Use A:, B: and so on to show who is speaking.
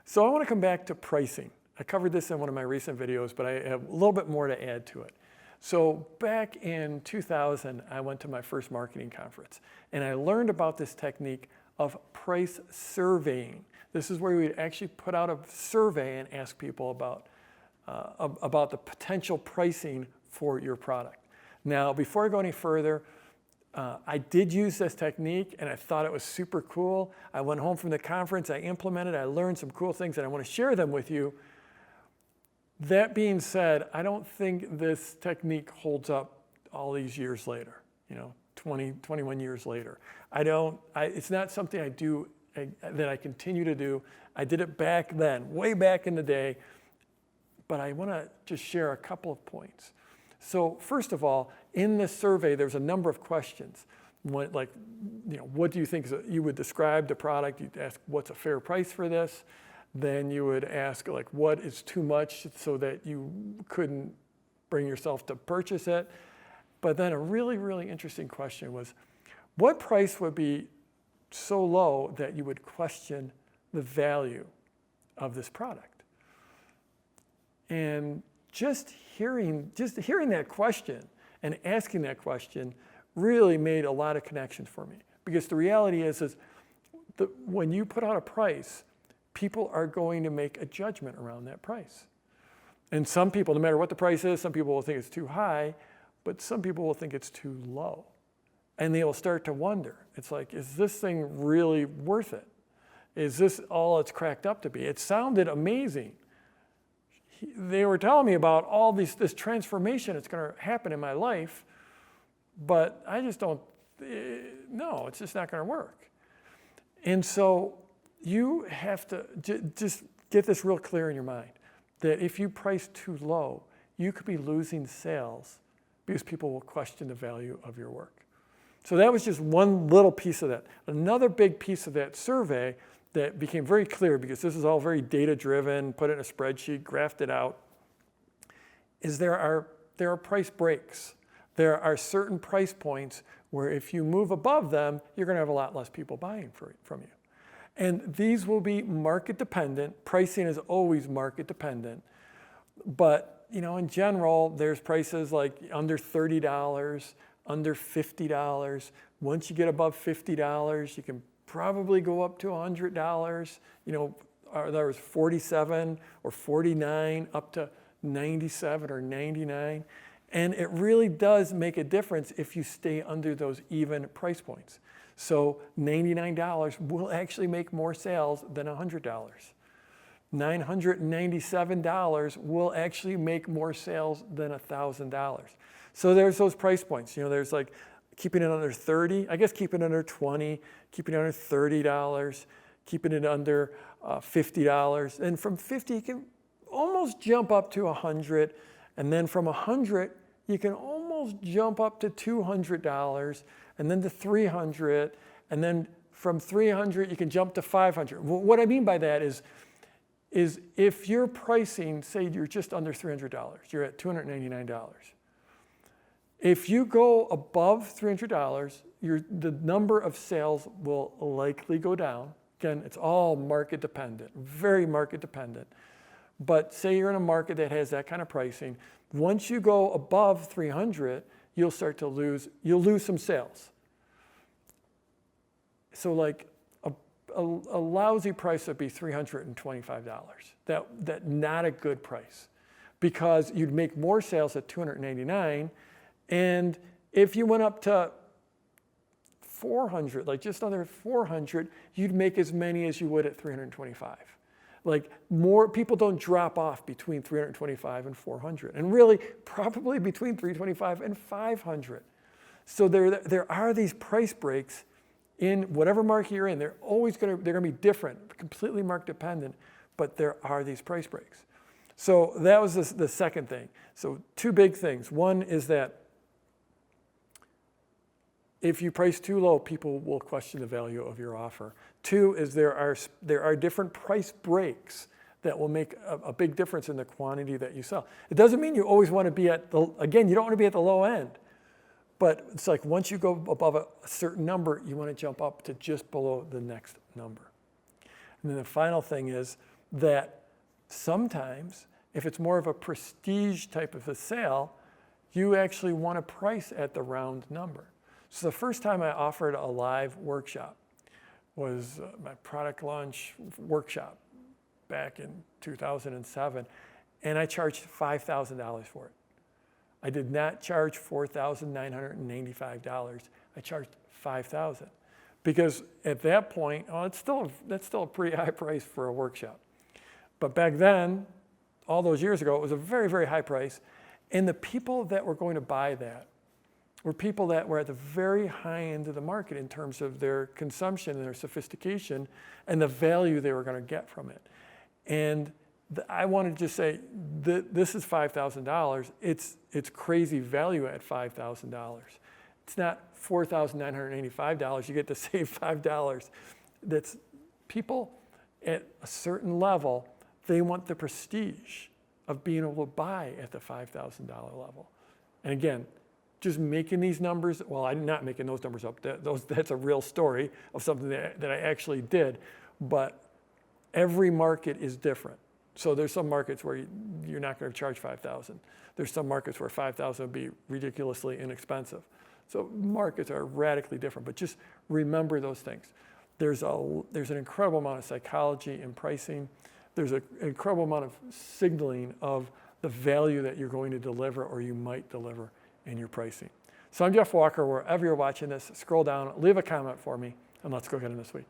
A: So I want to come back to pricing. I covered this in one of my recent videos, but I have a little bit more to add to it. So back in 2000, I went to my first marketing conference, and I learned about this technique of price surveying. This is where we'd actually put out a survey and ask people about the potential pricing for your product. Now, before I go any further, I did use this technique and I thought it was super cool. I went home from the conference, I implemented, I learned some cool things and I want to share them with you. That being said, I don't think this technique holds up all these years later, 21 years later. It's not something I do, that I continue to do. I did it back then, way back in the day, but I want to just share a couple of points. So first of all, in this survey, there's a number of questions. What do you think you would describe the product? You'd ask, what's a fair price for this? Then you would ask, what is too much so that you couldn't bring yourself to purchase it? But then a really, really interesting question was, what price would be so low that you would question the value of this product? And just hearing that question and asking that question really made a lot of connections for me. Because the reality is that when you put out a price, people are going to make a judgment around that price. And some people, no matter what the price is, some people will think it's too high, but some people will think it's too low. And they will start to wonder, it's like, is this thing really worth it? Is this all it's cracked up to be? It sounded amazing. They were telling me about all this transformation that's going to happen in my life, but I just don't, no, it's just not going to work. And so you have to just get this real clear in your mind, that if you price too low, you could be losing sales because people will question the value of your work. So that was just one little piece of that. Another big piece of that survey that became very clear, because this is all very data-driven, put it in a spreadsheet, graphed it out, is there are price breaks. There are certain price points where if you move above them, you're going to have a lot less people buying from you. And these will be market dependent. Pricing is always market dependent. But in general, there's prices like under $30, under $50. Once you get above $50, you can probably go up to $100. There was 47 or 49 up to 97 or 99. And it really does make a difference if you stay under those even price points. So $99 will actually make more sales than $100. $997 will actually make more sales than $1,000. So there's those price points. There's like keeping it under 30, I guess keeping it under 20, keeping it under $30, keeping it under $50. And from 50, you can almost jump up to 100. And then from 100, you can almost jump up to $200, and then to 300, and then from 300, you can jump to 500. What I mean by that is if you're pricing, say you're just under $300, you're at $299. If you go above $300, the number of sales will likely go down. Again, it's all market dependent, very market dependent. But say you're in a market that has that kind of pricing, once you go above 300, you'll lose some sales. So like a lousy price would be $325. That not a good price, because you'd make more sales at $299, and if you went up to 400, like just under 400, you'd make as many as you would at 325. Like more people don't drop off between 325 and 400, and really probably between 325 and 500. So there are these price breaks in whatever market you're in. They're going to be different, completely market dependent, but there are these price breaks. So that was the second thing. So two big things. One is that if you price too low, people will question the value of your offer. Two is there are different price breaks that will make a big difference in the quantity that you sell. It doesn't mean you always want to be you don't want to be at the low end. But it's like once you go above a certain number, you want to jump up to just below the next number. And then the final thing is that sometimes, if it's more of a prestige type of a sale, you actually want to price at the round number. So the first time I offered a live workshop was my product launch workshop back in 2007, and I charged $5,000 for it. I did not charge $4,995. I charged $5,000 because at that point, that's still a pretty high price for a workshop. But back then, all those years ago, it was a very, very high price. And the people that were going to buy that were people that were at the very high end of the market in terms of their consumption and their sophistication and the value they were going to get from it. And I wanted to just say, this is $5,000. It's crazy value at $5,000. It's not $4,985. You get to save $5. That's people at a certain level, they want the prestige of being able to buy at the $5,000 level. And again, just making these numbers, well, I'm not making those numbers up. That's a real story of something that I actually did. But every market is different. So there's some markets where you're not going to charge $5,000. There's some markets where $5,000 would be ridiculously inexpensive. So markets are radically different, but just remember those things. There's an incredible amount of psychology in pricing. There's an incredible amount of signaling of the value that you're going to deliver or you might deliver in your pricing. So I'm Jeff Walker. Wherever you're watching this, scroll down, leave a comment for me, and let's go get in this week.